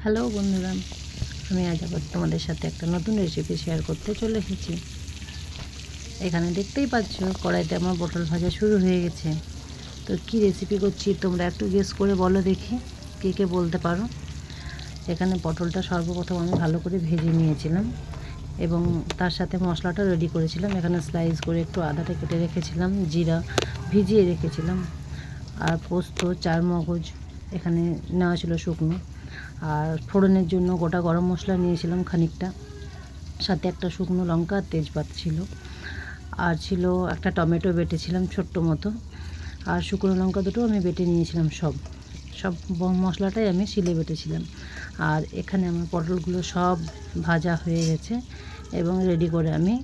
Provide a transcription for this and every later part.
Hello বন্ধুরা, আমি আজ আবার তোমাদের সাথে একটা নতুন রেসিপি শেয়ার করতে চলে এসেছি। এখানে দেখতেই পাচ্ছ কড়াইতে আমার পটল ভাজা শুরু হয়ে গেছে। তো কি রেসিপি করছি তোমরা একটু গেস করে বলো দেখি, কে কে বলতে পারো। এখানে পটলটা সর্বপ্রথম আমি ভালো করে ভেজে নিয়েছিলাম এবং তার সাথে মশলাটা রেডি করেছিলাম। এখানে স্লাইস করে একটু আদাটা কেটে রেখেছিলাম, জিরা ভিজিয়ে রেখেছিলাম, আর পোস্ত, চারমগজ এখানে নেওয়া ছিল শুকনো, আর ফোড়নের জন্য গোটা গরম মশলা নিয়েছিলাম খানিকটা, সাথে একটা শুকনো লঙ্কা আর তেজপাত ছিল, আর ছিল একটা টমেটো বেটেছিলাম ছোট্ট মতো, আর শুকনো লঙ্কা দুটো আমি বেটে নিয়েছিলাম। সব মশলাটাই আমি শিলে বেটেছিলাম। আর এখানে আমার পটলগুলো সব ভাজা হয়ে গেছে এবং রেডি করে আমি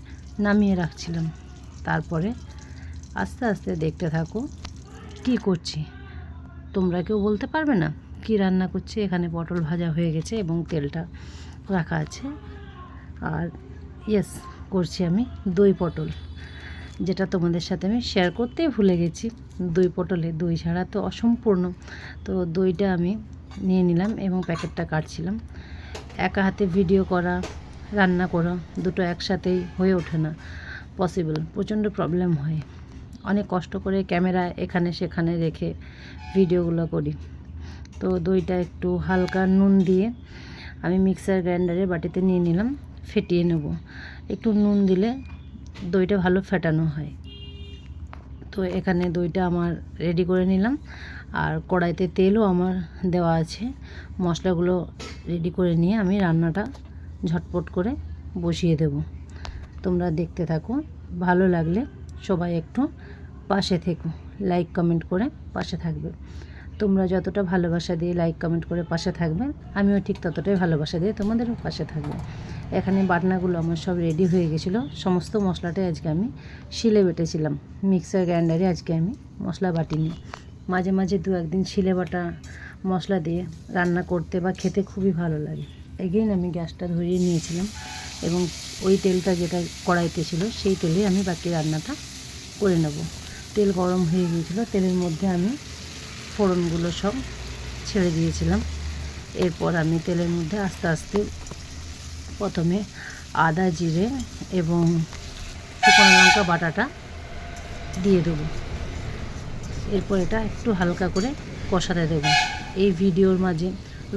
নামিয়ে রাখছিলাম। তারপরে আস্তে আস্তে দেখতে থাকো কি করছি। তোমরা কেউ বলতে পারবে না কি রান্না করছি। এখানে পটল ভাজা হয়ে গেছে এবং তেলটা রাখা আছে। আর ইয়েস, করছি আমি দই পটল, যেটা তোমাদের সাথে আমি শেয়ার করতেই ভুলে গেছি। দই পটলে দই ছাড়া তো অসম্পূর্ণ। তো দইটা আমি নিয়ে নিলাম এবং প্যাকেটটা কাটছিলাম। একা হাতে ভিডিও করা, রান্না করা দুটো একসাথেই হয়ে ওঠে না, পসিবল, প্রচণ্ড প্রবলেম হয়। অনেক কষ্ট করে ক্যামেরা এখানে সেখানে রেখে ভিডিওগুলো করি। তো দইটা একটু হালকা নুন দিয়ে আমি মিক্সার গ্রাইন্ডারে বাটিতে নিয়ে নিলাম, ফেটিয়ে নেব। একটু নুন দিলে দইটা ভালো ফেটানো হয়। তো এখানে দইটা আমার রেডি করে নিলাম, আর কড়াইতে তেলও আমার দেওয়া আছে। মশলাগুলো রেডি করে নিয়ে আমি রান্নাটা ঝটপট করে বসিয়ে দেব। তোমরা দেখতে থাকো, ভালো লাগলে সবাই একটু পাশে থেকো, লাইক কমেন্ট করে পাশে থাকবে। তোমরা যতটা ভালোবাসা দিয়ে লাইক কমেন্ট করে পাশে থাকবে, আমিও ঠিক ততটাই ভালোবাসা দিয়ে তোমাদেরও পাশে থাকবে। এখানে বাটনাগুলো আমার সব রেডি হয়ে গেছিলো। সমস্ত মশলাটাই আজকে আমি শিলে বেটেছিলাম, মিক্সার গ্রাইন্ডারে আজকে আমি মশলা বাটিনি। মাঝে মাঝে দু একদিন শিলে বাটা মশলা দিয়ে রান্না করতে বা খেতে খুবই ভালো লাগে। এগেইন আমি গ্যাসটা ধরিয়ে নিয়েছিলাম এবং ওই তেলটা যেটা কড়াইতে ছিল সেই তেলে আমি বাকি রান্নাটা করে নেব। তেল গরম হয়ে গিয়েছিলো, তেলের মধ্যে আমি ফোড়নগুলো সব ছেড়ে দিয়েছিলাম। এরপর আমি তেলের মধ্যে আস্তে আস্তে প্রথমে আদা, জিরে এবং শুকনো লঙ্কা বাটাটা দিয়ে দেবো। এরপর এটা একটু হালকা করে কষাতে দেবো। এই ভিডিওর মাঝে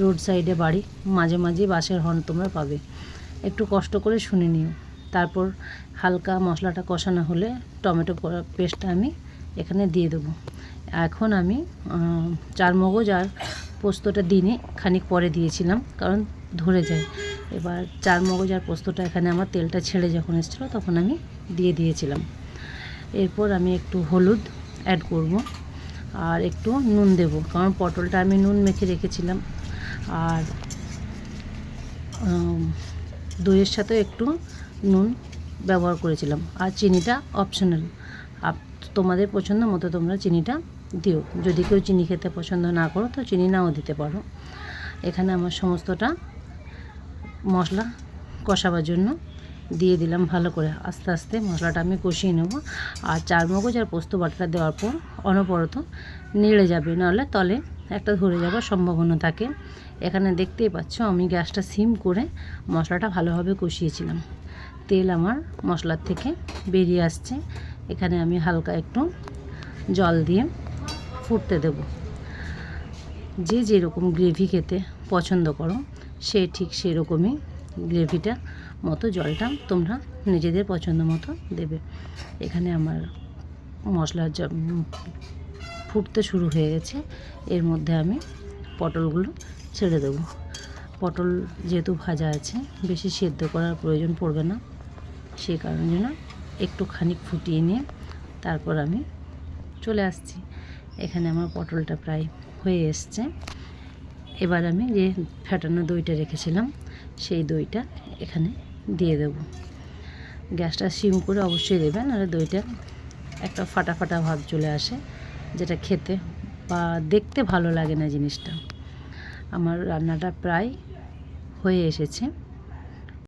রোড সাইডে বাড়ি, মাঝে মাঝে বাসের হর্ন তোমরা পাবে, একটু কষ্ট করে শুনে নিও। তারপর হালকা মশলাটা কষানো হলে টমেটো পেস্টটা আমি এখানে দিয়ে দেবো। এখন আমি চারমগজ আর পোস্তটা দিনে খানিক পরে দিয়েছিলাম, কারণ ধরে যায়। এবার চারমগজ আর পোস্তটা এখানে আমার তেলটা ছেড়ে যখন এসেছিলো তখন আমি দিয়ে দিয়েছিলাম। এরপর আমি একটু হলুদ অ্যাড করব আর একটু নুন দেব, কারণ পটলটা আমি নুন মেখে রেখেছিলাম। আর দইয়ের সাথে একটু নুন ব্যবহার করেছিলাম। আর চিনিটা অপশনাল, তোমাদের পছন্দ মতো তোমরা চিনিটা দিও। যদি কেউ চিনি খেতে পছন্দ না করো তো চিনি নাও দিতে পারো। এখানে আমার সমস্তটা মশলা কষাবার জন্য দিয়ে দিলাম। ভালো করে আস্তে আস্তে মশলাটা আমি কষিয়ে নেব। আর চারমগজ আর পোস্ত বাটাটা দেওয়ার পর অনবরত নেড়ে যাবে, নাহলে তলে একটা ধরে যাওয়ার সম্ভাবনা থাকে। এখানে দেখতেই পাচ্ছ আমি গ্যাসটা সিম করে মশলাটা ভালোভাবে কষিয়েছিলাম। তেল আমার মশলার থেকে বেরিয়ে আসছে। এখানে আমি হালকা একটু জল দিয়ে ফুটতে দেব। যে যেরকম গ্রেভি খেতে পছন্দ করো সে ঠিক সেরকমই গ্রেভিটা মতো জলটা তোমরা নিজেদের পছন্দ মতো দেবে। এখানে আমার মশলা ফুটতে শুরু হয়ে গেছে। এর মধ্যে আমি পটলগুলো ছেড়ে দেবো। পটল যেহেতু ভাজা আছে, বেশি সেদ্ধ করার প্রয়োজন পড়বে না, সেই কারণে জন্য একটু খানিক ফুটিয়ে নিয়ে তারপর আমি চলে আসছি। এখানে আমার পটলটা প্রায় হয়ে এসছে। এবার আমি যে ফেটানো দইটা রেখেছিলাম সেই দইটা এখানে দিয়ে দেব। গ্যাসটা সিম করে অবশ্যই দেবেন, আর দইটা একটা ফাটা ফাটা ভাব চলে আসে, যেটা খেতে বা দেখতে ভালো লাগে না জিনিসটা। আমার রান্নাটা প্রায় হয়ে এসেছে।